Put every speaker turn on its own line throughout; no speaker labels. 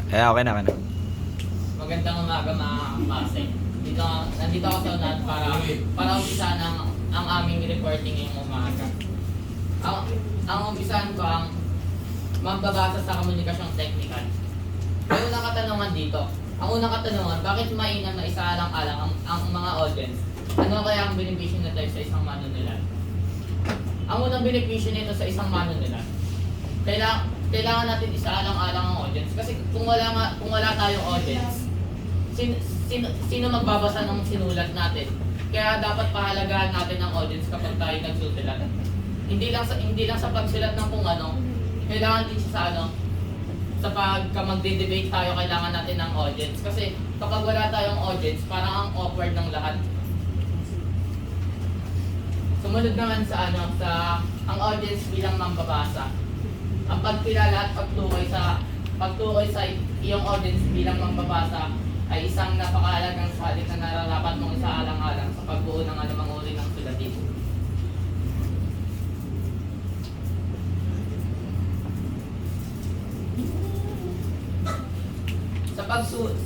Okay na, okay na.
Magandang umaga mga kapase. Nandito ako sa unahan para umpisahan ang aming reporting ngayong umaga. Ang umpisahan ko ang magbabasa sa komunikasyong technical. May unang katanungan dito. Ang unang katanungan, bakit mainam na isaalang-alang ang mga audience? Ano kaya ang benepisyo nito sa isang manunulat? Ang unang benepisyo nito sa isang manunulat, kailangan natin isaalang-alang ang audience. Kasi kung wala tayong audience, sino magbabasa ng sinulat natin? Kaya dapat pahalagahan natin ang audience kapag tayo nagsusulat. Hindi lang sa pagsulat ng kung ano, kailangan din siya sa pagka magde-debate tayo, kailangan natin ng audience. Kasi kapag wala tayong audience, parang ang awkward ng lahat. Sumunod naman sa ang audience bilang mambabasa. Ang pagkilala at pagtukoy sa iyong audience bilang mambabasa ay isang napakahalagang salik na nararapat mong isaalang-alang sa pagbuo ng anumang uri ng sulatin.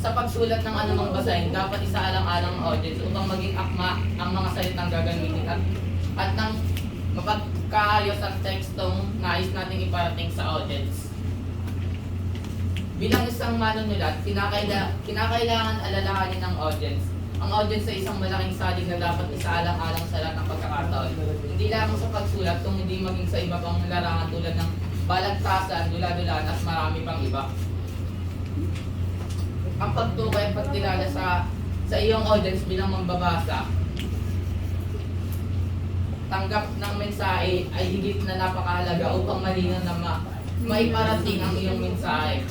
Sa pagsulat ng anumang basahin, dapat isaalang-alang ang audience upang maging akma ang mga salitang gagamitin at nang mapagkaayos ang tekstong nais nating iparating sa audience. Bilang isang manunulat, kinakailangan alalahanin ng audience. Ang audience ay isang malaking salig na dapat isaalang-alang sa lahat ng pagkakataon. Hindi lamang sa pagsulat, kung hindi maging sa iba pang larangan tulad ng balagtasan, dula-dulaan at marami pang iba. Ang pagtukay at pagkilala sa iyong audience bilang mambabasa, tanggap ng mensahe ay higit na napakahalaga upang malinaw na maiparating ang iyong mensahe.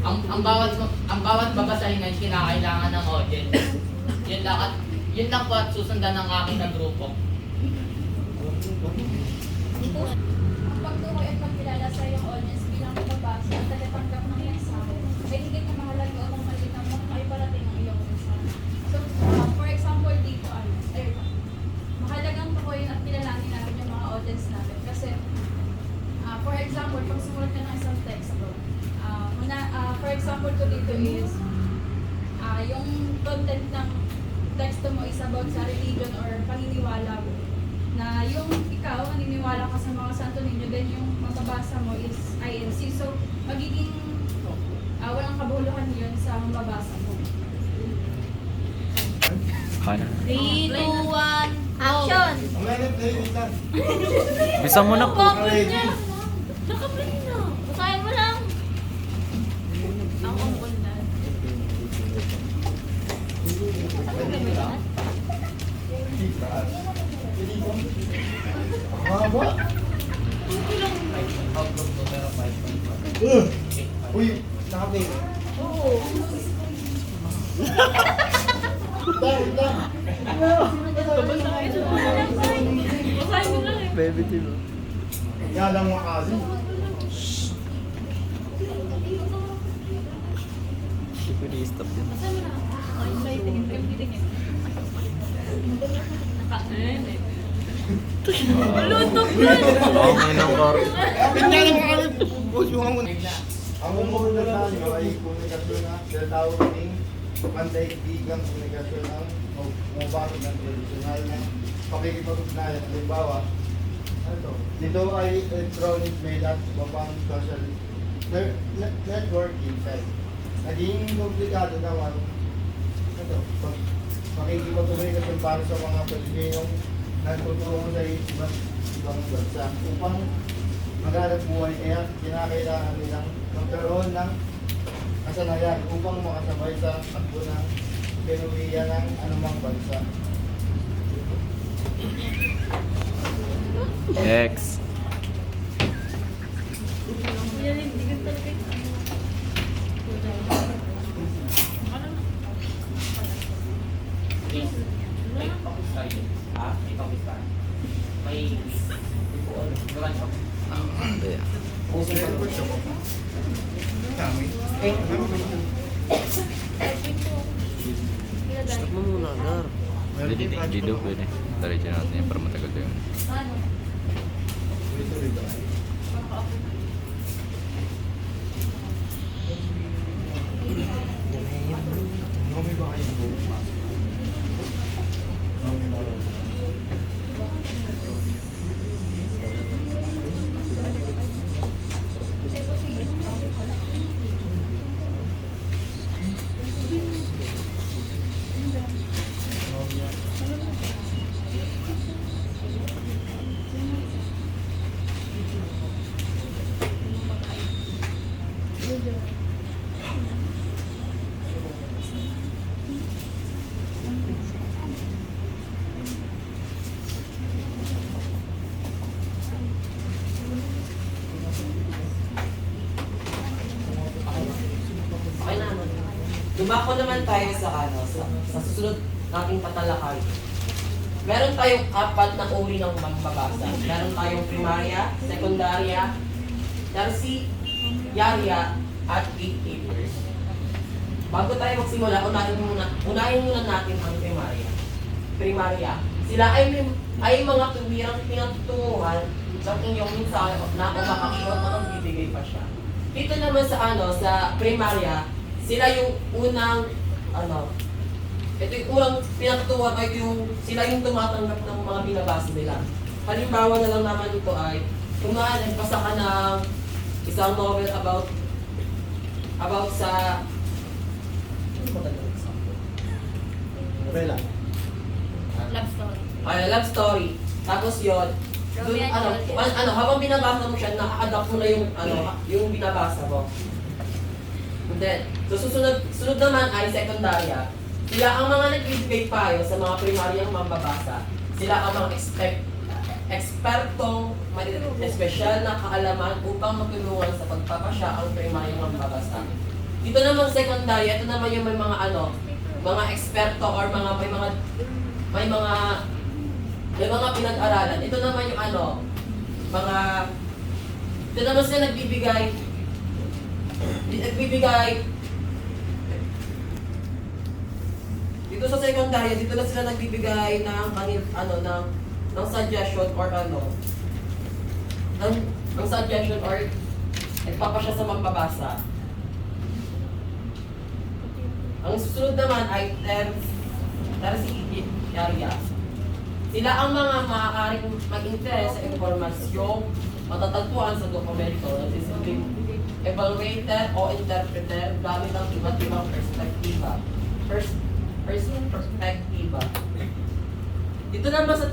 Ang bawat babasahin ay kinakailangan ng audience. Yun lang po at susundan ng aking na grupo.
Ang pagtukoy at pagkilala sa iyong audience bilang mababasa at tagatanggap ng mensahe ay higit na mahalaga upang malinaw na maiparating ang iyong mensahe. So, for example, dito, mahalagang tukoyin at kilalanin natin yung mga audience natin. Kasi, for example, pag sumulat ka ng isang text, for example ko dito is, yung content ng text mo is about sa religion or paniniwala mo. Na yung ikaw, naniniwala ka sa mga santo ninyo, then yung mababasa mo is INC. So, magiging walang kabuluhan yun sa mababasa mo.
Okay na.
3, 2, 1, action!
Bisa mo na po.
Nakaprint na. Basahin mo lang. Ang ungkol na.
Uy, nakapin.
Oo. Basahin mo lang eh.
Baby, diba?
Yan lang mga kasi.
Hindi ko i-stop yun.
Basahin mo lang. Ay, tingin. Lutog na.
Okay na, Cor.
Pinyan lang mga kasi. Boss, yung ang ang umuulat tayo ay komunikasyon na tinatawag ng pandaigdigang komunikasyon ng umabago ng tradisyonal na pakikipag-ugnayan. Halimbawa, dito ay electronic mail at iba pang social networking site. Naging komplikado naman pakikipag-komunikasyon para sa mga Pilipinong nagtutungo sa ibang bansa upang maghanap buhay, kaya kinakailangan nilang magkaroon ng kasanayan upang makasabay sa takbo ng penuwian ng anumang bansa.
Next.
Nilalindigan talaga yung
May pakustay. May pakustay. May gawan siya.
Hindi.
Stop
mo muna, Gar. Hindi daw pwede. Diretso natin yan para matagal tayo.
Ano?
Dumako naman tayo sa sa susunod nating tatalakay. Meron tayong apat na uri ng magbabasa. Meron tayong primarya, sekundarya, tertiarya, at gatekeepers. Bago tayo magsimula, unahin muna natin ang primarya. Primarya. Sila ay mga tuwirang pinatutunguhan ng inyong mensahe na umakakot at bibigay pa siya. Dito naman sa primarya, sila yung unang ito yung unang pinatutunguhan ay sila yung tumatanggap ng mga binabasa nila. Halimbawa na lang naman ito ay kung nagbasa ka ng isang novel about sa
Novela.
Love story.
love story. Tapos yun, habang binabasa mo siya, na-adapt mo na yung binabasa mo. And then, so sunod naman ay sekundarya. Sila ang mga nagbibigay payo sa mga primaryang mambabasa. Sila ang mga ekspertong may espesyal na kaalaman upang matulungan sa pagpapasya ang primaryang mambabasa. Dito naman sekundarya, ito naman yung may mga mga eksperto or may mga pinag-aralan. Ito naman yung ito naman sila nagbibigay dito sa sekundarya, dito na sila nagbibigay ng ng suggestion or ng suggestion or nagpapasya sa mambabasa. Ang susunod naman ay tertiarya. Sila ang mga maaaring mag-interes sa impormasyong matatagpuan sa dokumento na silbing evaluator o interpreter gamit ang iba't ibang perspektiba. Perspektiba. Dito naman sa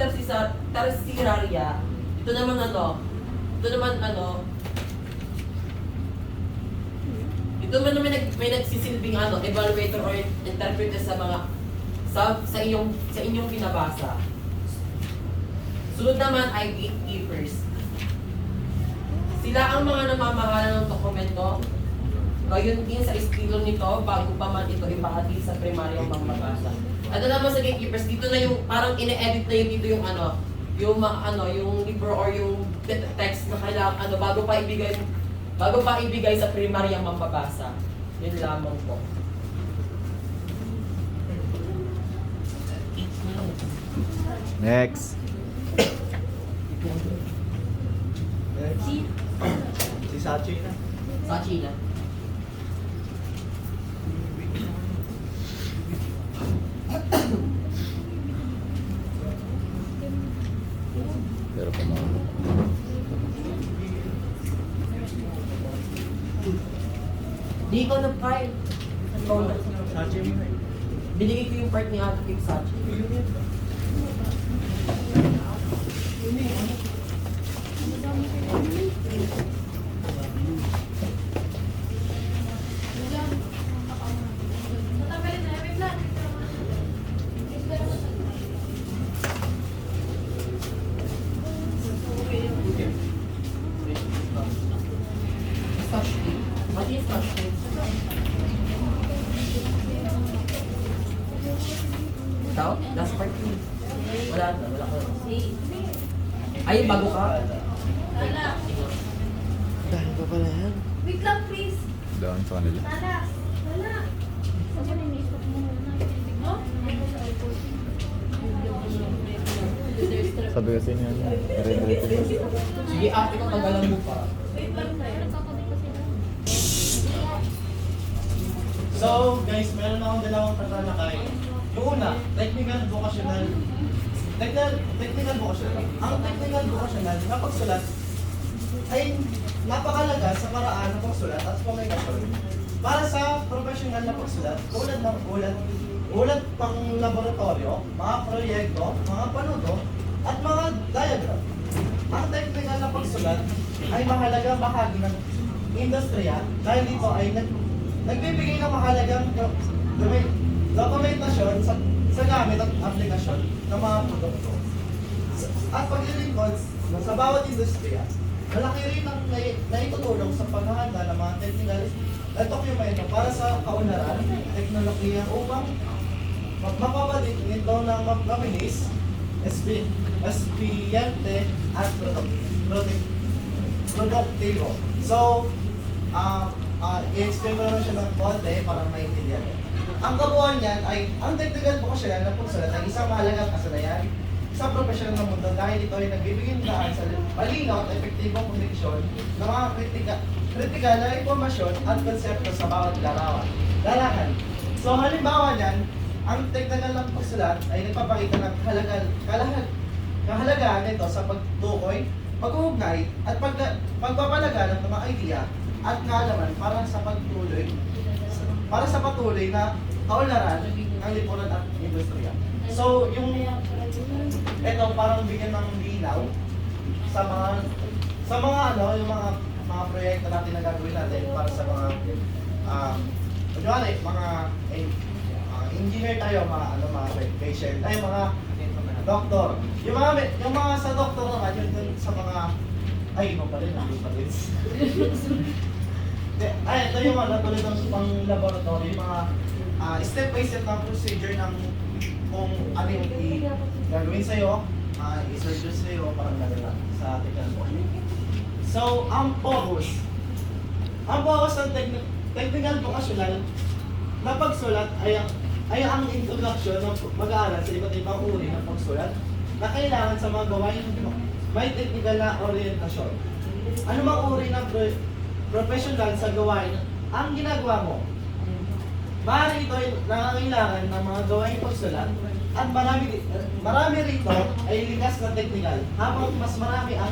tertiarya, ito naman may nagsisilbing evaluator or interpreter sa inyong binabasa. Sunod naman ay gatekeepers. Sila ang mga namamahala ng dokumento, gayon din sa estilo nito bago pa man ito ibahagi sa primaryong mambabasa. Ano naman sa gatekeepers, dito na yung parang ine-edit na yun dito yung yung libro or yung text na kailangan bago pa ibigay sa primaryang mambabasa. Yun lamang po.
Next.
Si Sachi na.
Sa China.
Pero pa mga
Di ko na-file.
Sachi mo na.
Binigay ko yung part ni Ate Kim Sachi. What is touching? Ikaw? Last part yun. Wala ko. Ay, bago ka?
Lala,
Dahil pa pala yan.
wait lang please.
doon sa kanila.
Lala, Lala. Saan ba ni-stop mo muna? No?
Sabi kasi niya, re-ready.
Sige, ate ko, tagalan mo pa.
Wait lang tayo.
So, guys, meron akong dalawang tatalakay. Yung una, technical vocational. Technical vocational. Ang technical vocational na pagsulat ay napakalaga sa paraan ng pagsulat at komunikasyon. Para sa professional na pagsulat, tulad ng ulat pang laboratorio, mga proyekto, mga panuto, at mga diagram. Ang technical na pagsulat ay mahalagang bahagi ng industriya dahil dito ay nagbibigay ng mahalagang dokumentasyon sa gamit at aplikasyon ng mga produkto. At paglilingkod sa bawat industriya, malaki rin ang naitutulong sa paghahanda ng mga dokumento para sa kaunlaran, teknolohiya upang mapabalik nito ng mabilis, espiyente at produktibo. So, i-explain ko naman siya ng konti para maintindihan. Ang kabuuan niyan ay, ang technical vocational na pagsulat ay isang mahalagang kasanayan sa professional na mundo dahil ito ay nagbibigay daan sa malinaw at epektibong komunikasyon ng mga kritikal na informasyon at konsepto sa bawat larawan. So halimbawa niyan, ang technical ng pagsulat ay nagpapakita ng kahalagahan nito sa pagtukoy, pag-uugnay at pagpapalaganap ng mga idea at kaalaman para sa patuloy na kaunlaran ng lipunan at industriya. So, ito parang bigyan ng linaw sa mga yung mga proyekto natin na gagawin natin para sa mga engineer tayo, mga patient, mga doktor. Yung mga sa doktor naman, yun sa mga iba pa rin. Ito yung tulad ng pang laboratory, yung mga step by step na procedure ng kung ano yung gagawin sa'yo, i-surgery sa'yo, parang gano'n sa technical. So, ang focus ng technical vocational na pagsulat ay ang introduction ng mag-aaral sa iba't ibang uri ng pagsulat na kailangan sa mga gawain may technical na orientasyon. Ano mang uri ng professional sa gawain ang ginagawa mo? Maaari ito ay nangangailangan ng mga gawain pagsulat at marami rito ay likas na technical habang mas marami ang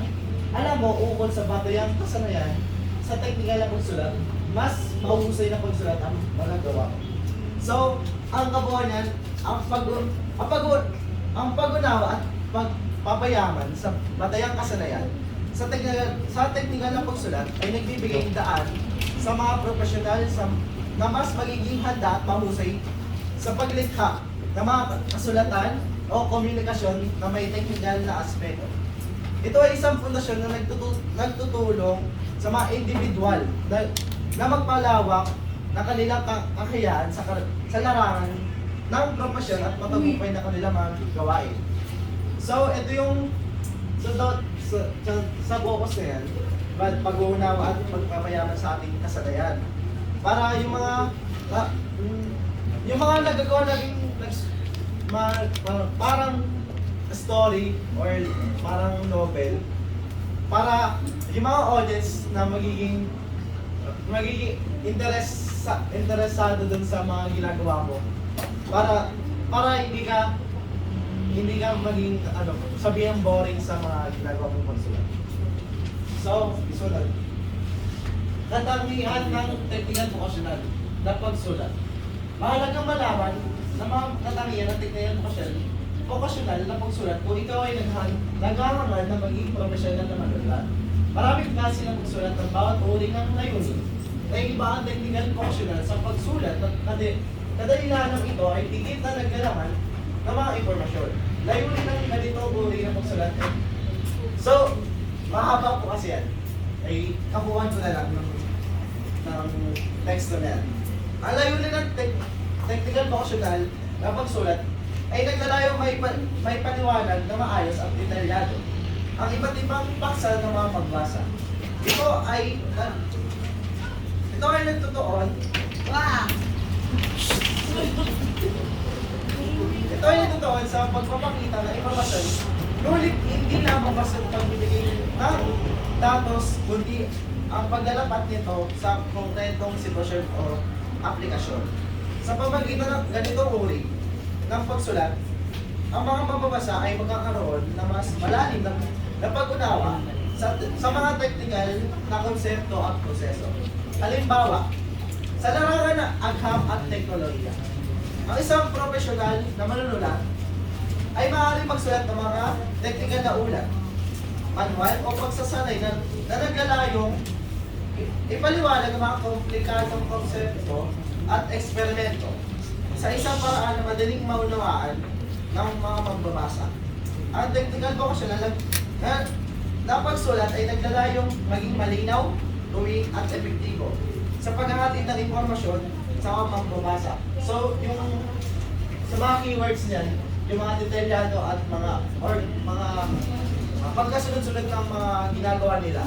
alam mo ukol sa batayang kasanayan sa technical na pagsulat, mas mahusay na pagsulat ang magagawa mo. So, ang kabuuan niyan, ang pag-unawa at pagpapayaman sa batayang kasanayan sa technical na pagsulat ay nagbibigay daan sa mga profesional na mas magiging handa at mahusay sa paglikha ng mga kasulatan o komunikasyon na may technical na aspeto. Ito ay isang pundasyon na nagtutulong sa mga individual na magpalawak ng kanilang kakayahan sa larangan ng propesyon at matagumpay na kanilang mga gawain. So, ito yung sa focus na yan, pag-uunawa at pagpapayaman sa ating kasanayan. Para yung mga nagagawa naging parang story or parang novel, para yung mga audience na magiging interesado dun sa mga ginagawa mo, para hindi ka maging sabihan boring sa mga ginagawa mong pagsulat. So, isulat. Katangian ng technical vocational na pagsulat. Mahalagang malaman na mga katangian ng technical vocational na pagsulat kung ikaw ay naghahangad na maging professional na manulat. Maraming klase ng pagsulat ng bawat uri ng layunin. Kaya iba ang technical vocational sa pagsulat at kadalilan ng ito ay tigit na naglalaman ng mga informasyon. Layunin ng ganito uri ng pagsulat. So, mahaba po kasi yan. Ay kabuuan ko na lang ng text na yan. Ang layunin ng technical vocational na pagsulat ay naglalayong may paliwanag na maayos at detalyado ang iba't ibang paksa ng mga pagbasa. Ito ay nagtutuon.
Wow!
Ito ay nagtutuon sa pagpapakita ng impormasyon, ngunit hindi lamang basta pagbibigay ng datos, kundi ang paglalapat nito sa konkretong sitwasyon o aplikasyon. Sa pamagitan ng ganitong uri ng pagsulat, ang mga mababasa ay magkakaroon na mas malalim na pag-unawa sa mga technical na konsepto at proseso. Halimbawa, sa larangan ng agham at teknolohiya, ang isang profesional na manunulat ay maaaring magsulat ng mga technical na ulat, manual o pagsasanay na naglalayong ipaliwanag ang mga komplikadong konsepto at eksperimento sa isang paraan na madaling maunawaan ng mga magbabasa. Ang technical vocational na pagsulat ay naglalayong maging malinaw, tuwing at epektibo sa paghahatid ng impormasyon sa mga magbabasa. So, yung sa mga keywords niyan, yung mga detalyado at mga pagkasunod-sunod ng mga ginagawa nila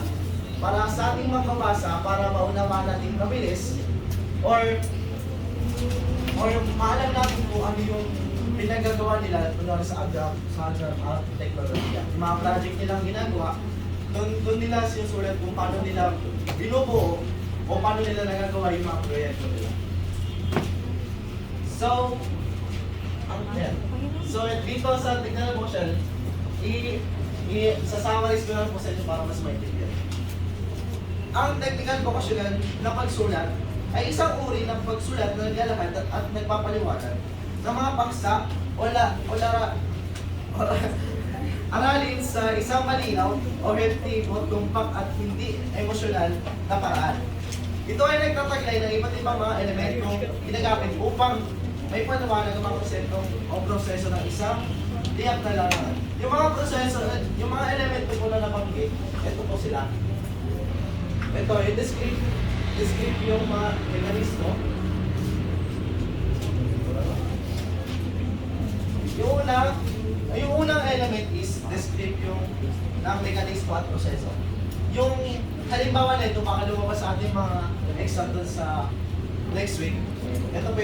para sa ating magbabasa, para maunawaan natin mabilis or maalam natin kung ano yung pinagagawa nila kunwari sa teknolohiya. Yung mga project nilang ginagawa, doon nila sinusulat kung paano nila binubuo o paano nila nagagawa yung mga proyekto nila. So, dito sa technical motion, sa-summarize ko lang po sa inyo para mas maintindihan. Ang technical vocational na pagsulat ay isang uri ng pagsulat na naglalakad at nagpapaliwanag ng mga paksa aralin sa isang malinaw o hefty o tumpak at hindi emosyonal na paraan. Ito ay nagtataglay ng iba't ibang mga elementong ginagamit upang may panawanan ng mga konsepto o proseso ng isang tiyak na larangan. Yung mga proseso, yung mga elemento po na nabanggit, ito po sila. Ito, yung describe yung mga mekanismo. Yung unang element is describe yung ng mekanismo at proseso. Yung halimbawa na ito, baka lumabas sa ating mga exam dun sa next week. Ito po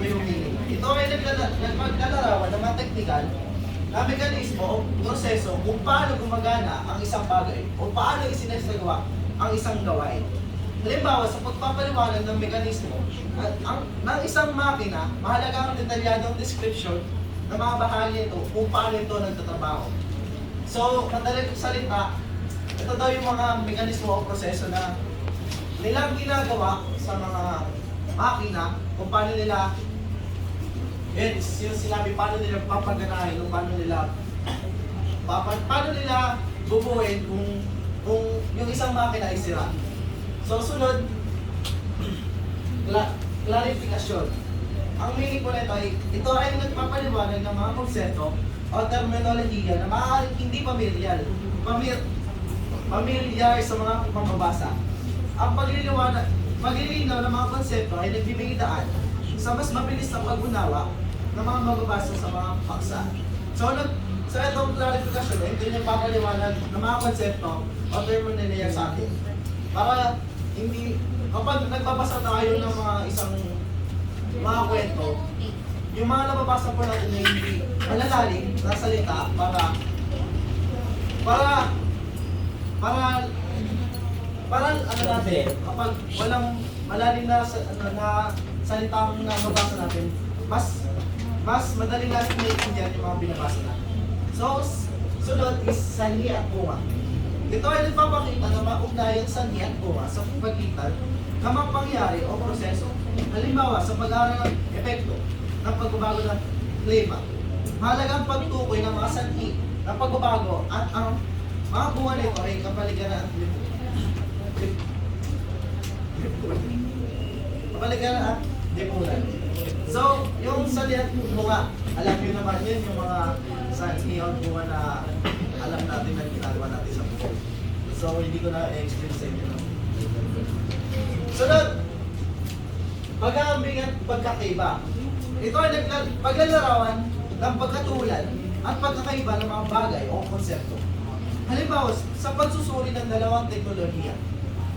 yung meaning. Ito ay naglalarawan ng mga technical na mekanismo o proseso kung paano gumagana ang isang bagay o paano isinasagawa ang isang gawain. Halimbawa, sa pagpapaliwanag ng mekanismo ng isang makina, mahalaga ang detalyadong description ng mga bahagi nito kung paano ito nagtatrabaho. So, madaling salita, ito daw yung mga mekanismo o proseso na nilang ginagawa sa mga makina kung paano nila yung sinabi, paano nila papaganahin o paano nila bubuhin kung yung isang makina ay sira. So, sunod, clarification. Ang meaning po nito ay, ito ay nagpapaliwanag ng mga konsepto o terminolohiya na maaaring hindi pamilyar sa mga mambabasa. Ang paglilinaw ng mga konsepto ay nagbibigay daan sa mas mabilis na pag-unawa ng mga mababasa sa mga paksa. So itong clarification, ito yung papaliwanag ng mga konsepto o terminolohiya sa atin. Para hindi, kapag nagbabasa tayo ng mga kwento, yung mga nababasa po natin na hindi malalalim na salita para ano natin, kapag walang malalim na salitang nababasa natin, mas madali natin naiintindihan yung mga binabasa natin. So, sunod is sanhi at bunga. Ito ay nagpapakita na maugnayan sanhi at bunga sa pagitan ng mga pangyayari o proseso. Halimbawa, sa pag-aaral ng epekto ng pagbabago ng klima, mahalaga ang pagtukoy ng mga sanhi ng pagbabago at ang mga bunga nito ay kapaligiran at lipunan. So, yung sanhi at bunga, alam nyo naman yun, yung mga sanhi at bunga na alam natin na ginagawa natin sa buko. So, hindi ko na i-explain sa inyo. Sunod, pag-aambing at pagkakaiba. Ito ay paglalarawan ng pagkatulad at pagkakaiba ng mga bagay o konsepto. Halimbawa, sa pagsusuri ng dalawang teknolohiya,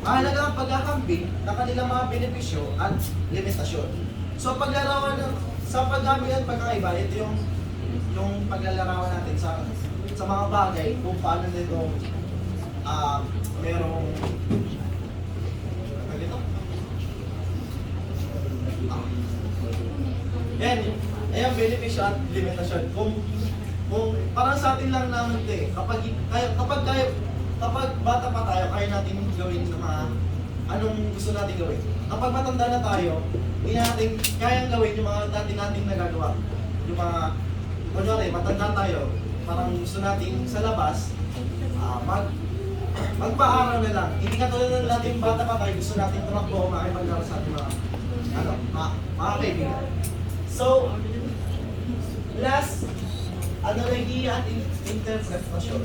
mahalaga ang paghahambing ng kanilang mga benepisyo at limitasyon. So, sa pag-aambing at pagkakaiba, ito yung paglalarawan natin sa mga bagay kung paano nito merong Yan, benepisyo at limitasyon. Kung parang sa atin lang naman ito eh, kapag bata pa tayo, kaya natin gawin ng mga anong gusto natin gawin. Kapag matanda na tayo, hindi natin kayang gawin yung mga dati natin nagagawa. Yung mga, kunyari, matanda tayo, parang gusto natin sa labas, magpa-araw na lang. Hindi katulad ng natin bata pa tayo, gusto natin tumakbo, makipaglaro sa ating mga kaibigan. So, last, analogiya at interpretasyon.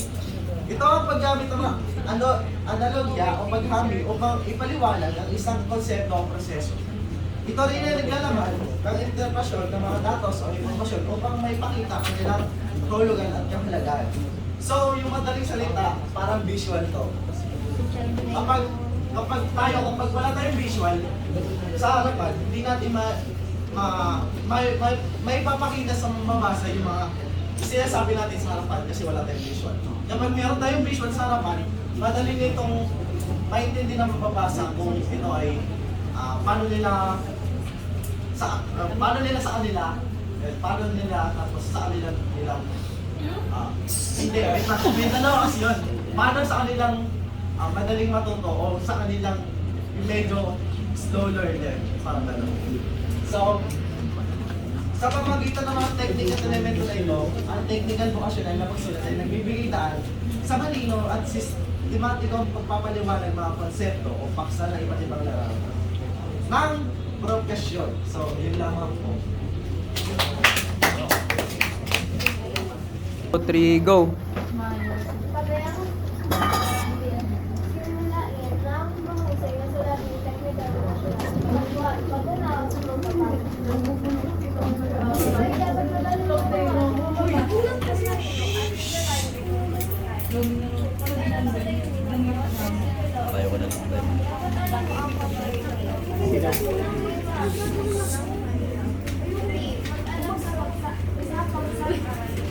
Ito ang paggamit ng
analogya o paghami upang ipaliwanag ang isang konsepto o proseso. Ito rin ay naglalaman ng interpretasyon ng mga datos o impormasyon upang may pakita ang kanilang kahulugan at kahalagahan. So, yung madaling salita, parang visual to. Kapag wala tayong visual sa harapan, hindi natin may papakita sa mamasa yung mga sinasabi natin sa harapan kasi wala tayong visual. Kapag meron tayong visual sa harapan, madali nitong maintindihan na mababasa kung ito ay paano nila sa kanila tapos sa kanilang hindi, may dalawa kasi yun. Paano sa kanilang madaling matuto o sa kanilang medyo slow learner, parang gano'n. So, sa pamagitan ng mga technique at elemento na ito, ang technical vocational na pagsulat ay nagbibigay daan sa malino at sistematikong pagpapaliwanag ng mga konsepto o paksa ng iba't ibang larawan ng profesyon. So, yun lamang po.
3, go! Tayo ko na lang tayo.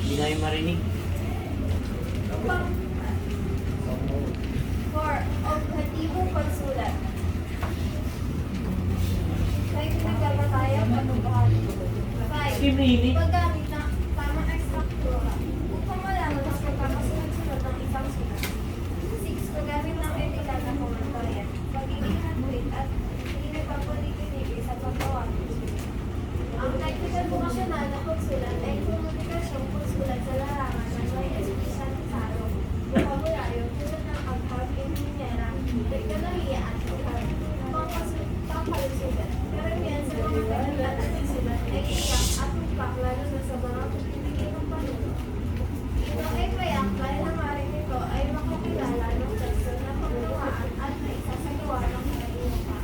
Hindi na yung marinig.
For objektibong pagsulat. Kaya pinagkakatayang patubuhan. 5. Paggamit ng tamang ekstruktura upang malaman ang pagkakasunod-sunod ng isang sulat. 6. Paggamit ng etikal na komentarya. Pagiging handweight at hindi nagpapaligid sa paggawa. Ang technical vocational na pagsulat ay komunikasyong pagsulat sa larangan ng may espesyal na taro, vocabulary tulad ng agham, inhinyera, teknolohiya at ugham, pangkalusugan. Karamihan sa mga kanulat at pagsulat ay iyak at tumpak lalo na sa mga pagpipigil ng panunod. Ito ay kayak dahil ang maaaring nito ay makakilala ng teksto na pagkawaan at na isasagawa ng kailangan pa.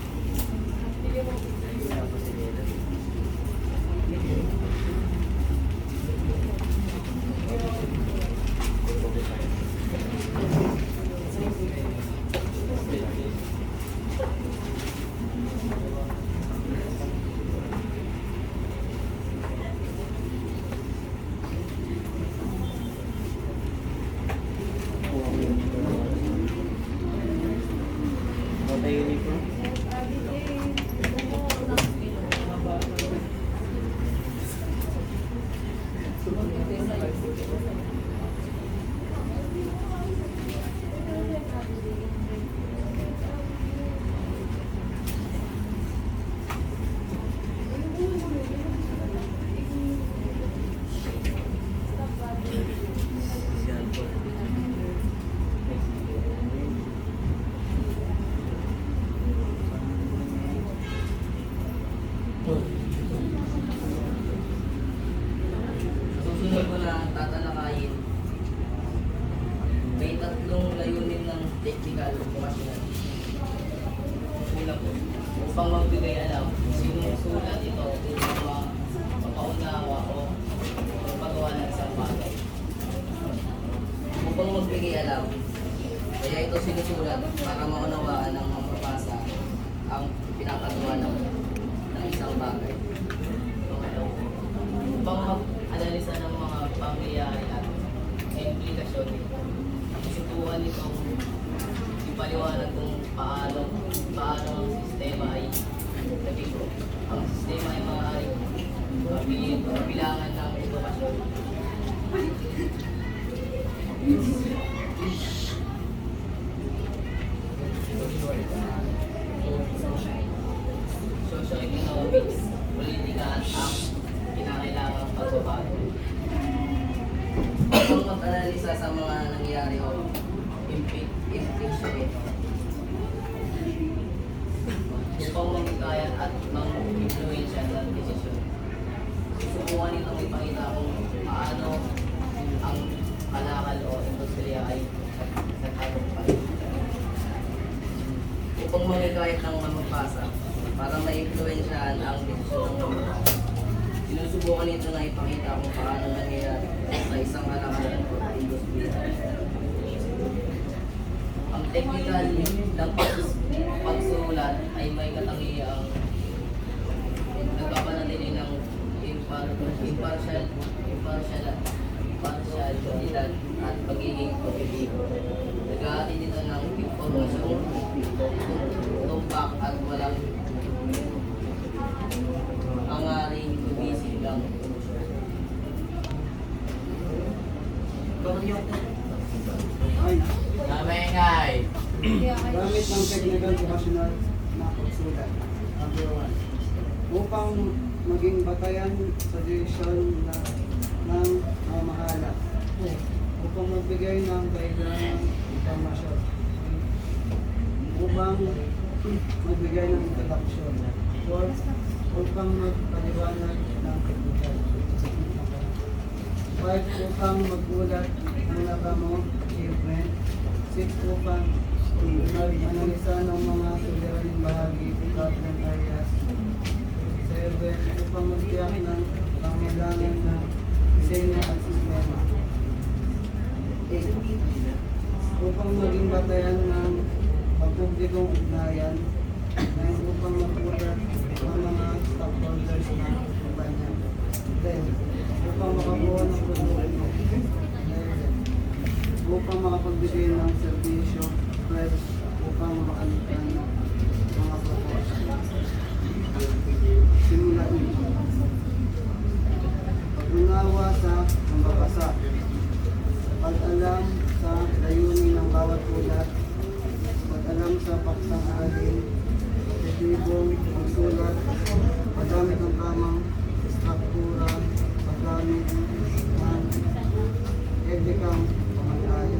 Susunod ko na tatalakayin. May tatlong layunin ng technical vocational. Una po, upang magbigay alam sinusulat ito upang mapaunawa o magpagawa ng isang bagay. Upang magbigay alam, kaya ito sinusulat para maunawaan ng mababasa ang pinapagawa ng isang bagay. Upang mag-analisa ng mga pangyayari at implikasyon, isipuan itong ipaliwanag kung paano ang sistema ay nabigo. Ang sistema ay maaaring kabilangan ng edukasyon. Socio-economics, politika at ang kinakailangang pagbabago. Upang mag-analisa sa mga nangyayari o implication ito. Upang magkaya at mang-influensya ng desisyon. Susubukan itong ipakita kung paano ang kalakal o industriya ay nagtagumpay.
upang mag-guide ng mamabasa para ma-influensyahan ang desisyon ng mamabasa. Sinusubukan nito na ipakita kung paano nangyayari sa isang halakhal o industriya. Ang technical ng pagsulat ay may katangiang nagpapanatili ng impartialidad at pagiging objektibo. Nag-aati dito ng impormasyon, tumpak at walang hangaring gumising lang.
Namengay!
Gamit ng technical professional na pagsulat. Number 1. Upang maging batayan sa desisyon ng mamahala. Upang magbigay ng kailangang impormasyon. Upang magbigay ng introduction. 4. Upang magpaliwanag ng technical. 5. Upang magulat ng nakamo achievement. 6. Upang mag-analisa ng mga suliraning bahagi, problem areas. 7. Upang magtiyak ng pangailangan ng disenyo at sistema. 8. Upang maging batayan ng pagpublikong ugnayan. 9. Upang magulat ng mga stockholders ng kumpanya. 10. Upang makabuo ng produkto. 11. Upang makapagbigay ng serbisyo. 12. Upang makalitan ng mga proposal. Simulan nito. Pag-unawa sa pambabasa. Pag-alam sa layunin ng bawat ulat. Pag-alam sa paksang alin. Teknikong pagsulat. Paggamit ng tamang struktura. Paggamit ng edikang pamagay.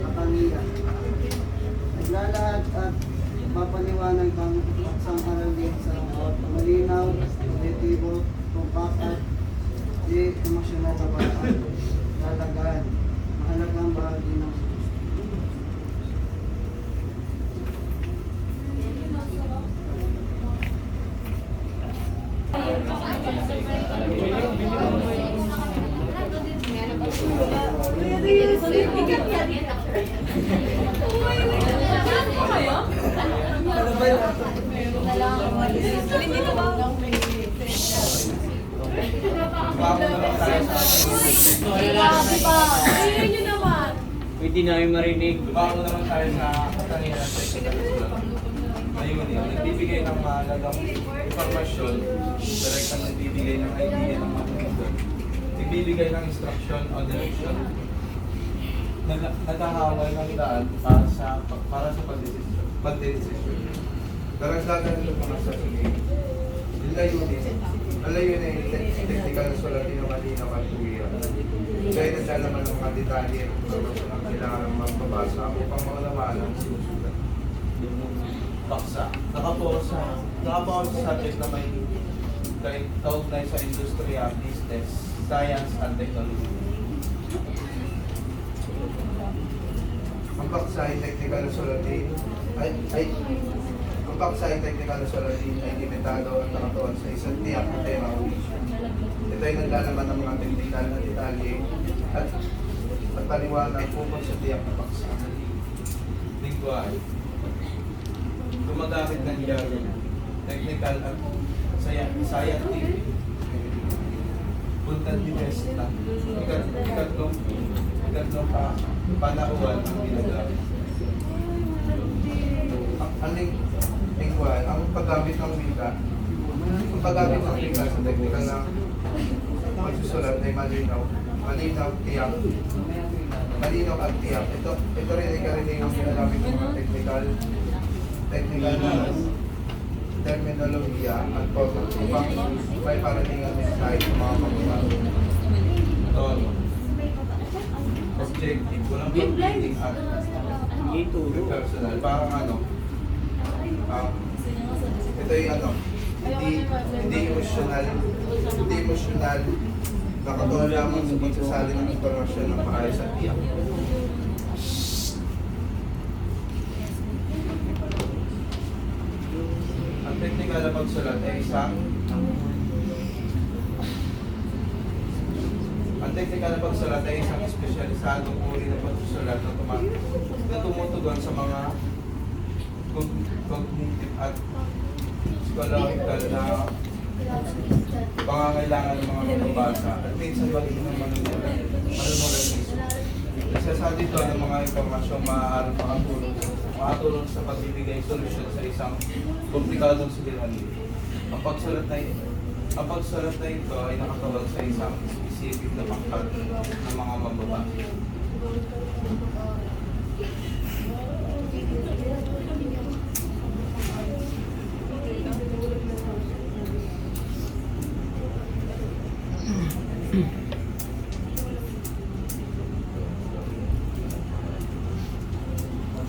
Katangian. Naglalahat at mapaliwanag ng paksang aralin sa malinaw, objektibo, tumpak at di emosyonal na paraan. Lalagaan. Mahalagang bahagi ng
Pwede namin marinig.
Bago naman tayo sa katangian ng technical sulat. Layunin, nagbibigay ng mahalagang informasyon, direktang nagbibigay ng idea ng matutunan, nagbibigay ng instruction o direction, nagkahaway ng daan para sa pagdedesisyon.
Karagdagan ng mga sasabihin. Yung layunin, technical na sulatin ng malinaw at tuwiran. Kaya nagsalaman ng mga detalye at informasyon ang kailangan ng magbabasa upang maunawaan ang sinusulat.
Paksa. Nakapokus sa subject na may kaugnay sa industriya, business, science, and technology.
Ang paksa ay technical na sulatin ang paksa ay technical na sulatin ay limitado at nakatuon sa isang tiyak na tema o issue. Ito ay naglalaman ng mga technical na detalye at paliwanag ukol sa tiyak na paksa.
Lingwahe. Gumagamit ng jargon, technical at scientific. Puntan ni Vesta. Ikatlong panauhan ang ginagamit.
Ang paggamit ng wika, sa technical na pagsusulat ay malinaw at tiyak. Ito rin ay karaniwang ginagamit ng mga technical na terminolohiya at format upang may paraningan mensahe sa mga pagbabago.
Ito, objective, walang pag-reading at personal. Parang
Ito yung hindi emosyonal, nakatuon lamang sa pagsasali ng informasyon ng maayos at tiyak. technical na pagsulat ay isang espesyalisadong uri ng pagsusulat na tumutugon sa mga cognitive at psychological na pangangailangan ng mga magbabasa at minsan maging ng manunulat mismo. Nagsasabi ito ng mga impormasyong maaaring makatulong sa pagbibigay solusyon sa isang komplikadong suliranin. Ang pagsulat na ito ay nakatawag sa isang specific na pangkat ng mga mambabasa.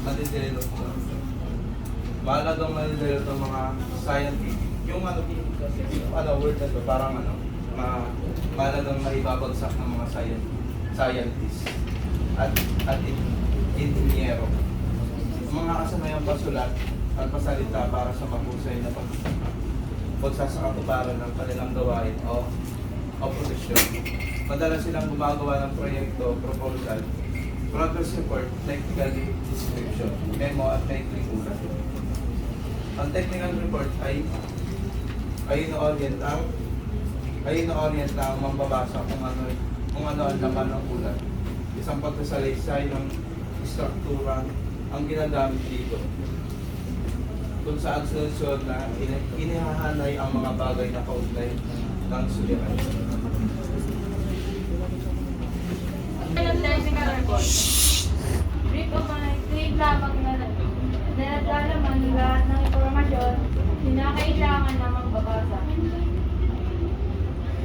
Nadidevelop ko. Mahalagang nadidevelop ng mga scientific. Yung word na to, parang mahalagang maibabagsak ng mga scientists at inhinyero. Mga kasamayang pasulat at pasalita para sa mahusay na pagsasakatuparan ng kanilang gawain o profesyon. Madalas silang gumagawa ng proyekto, proposal, progress report, technical description, memo at maikling ulat. Ang technical report ay ino-orient ang mambabasa kung ano ang laman ng ulat. Isang pagkasalaysay ng struktura ang ginagamit dito, kung saan sunod na inihahanay ang mga bagay na kaugnay ng suliranin.
Ang technical report. Brief o click lamang na naglalaman lahat ng impormasyon na kailangan na magbabasa.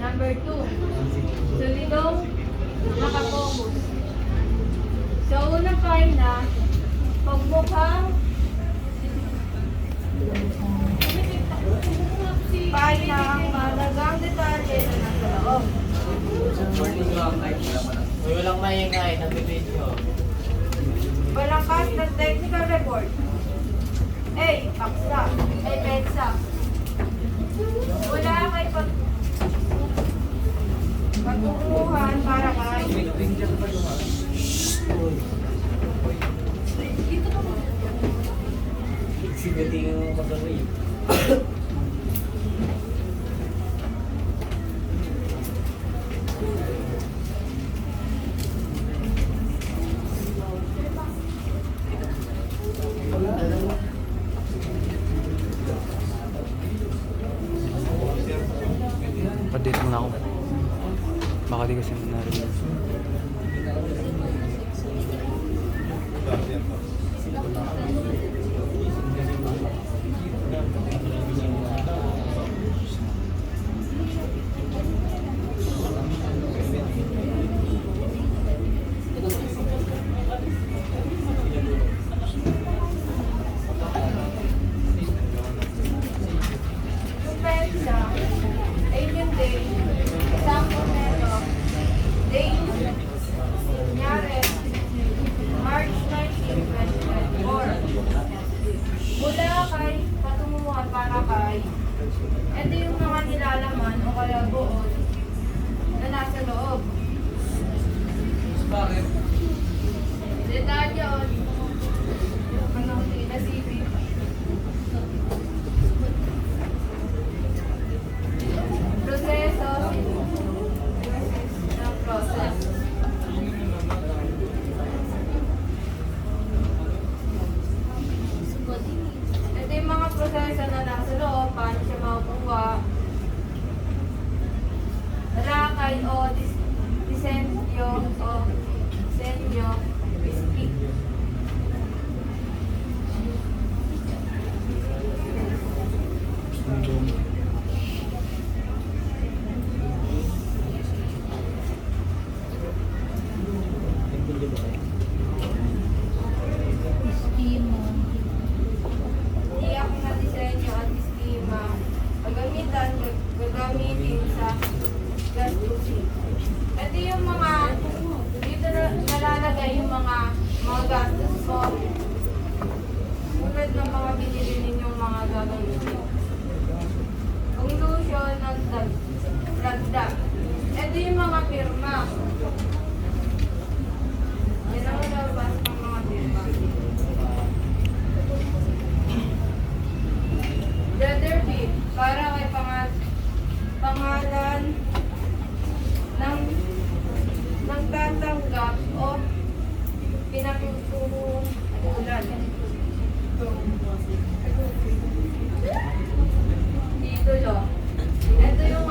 Number 2, solidong nakapokus. Sa unang pahina, pagmukhang pahina ang mahalagang detalye na nasa loob.
May walang maingay, nag-video.
Palakas ng technical report. A. Paksa. A. Pensa. Wala kay pagtutuhan para kay
Sigating mo pag-away.
Update muna ako. Baka di kasi narinig.
yung pensa ay hindi sample neto date nangyari March 19, 2024 mula kay patunguhan para kay ito yung mga nilalaman o kaya buod na nasa loob.
Bakit?
Detalye o ano na CV. Proseso ng process. Ito yung mga proseso na nasa loob, paano siya makukuha. Rakay o disenyo o disenyo speak. Iyak na disenyo at iskema gagamitin sa gastusin. Ito yung mga dito nalalagay yung mga gastos mo tulad ng mga binili ninyong mga gagamitin. destinasyon ng dagdag. Ito yung mga pirma. Yan ang labas ng mga pirma. Letter B, para kay pangalan ng tatanggap o pinatutulan. Titulo. Ito yung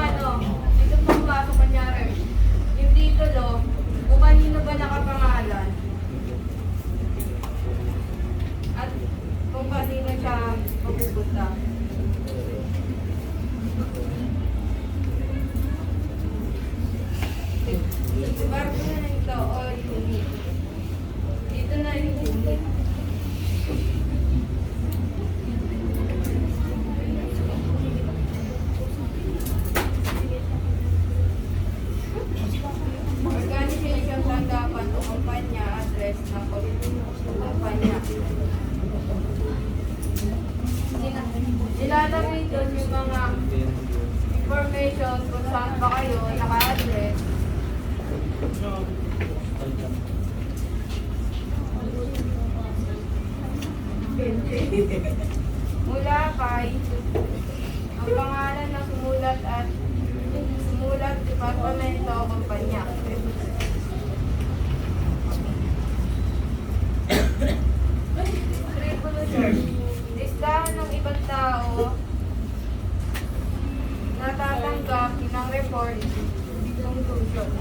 dito pang baso kunyari. Yung titulo, kung kanino ba nakapangalan. At kung kanino siya mapupunta. Barko na ito o unit. Dito na yung unit. Organization tanggapan o kumpanya, address ng kumpanya. Nilalagay doon yung mga information kung saan ba kayo naka-address. Mula kay ang pangalan ng sumulat at departamento o kumpanya. Listahan ng ibang tao natatanggap ng report conclusion.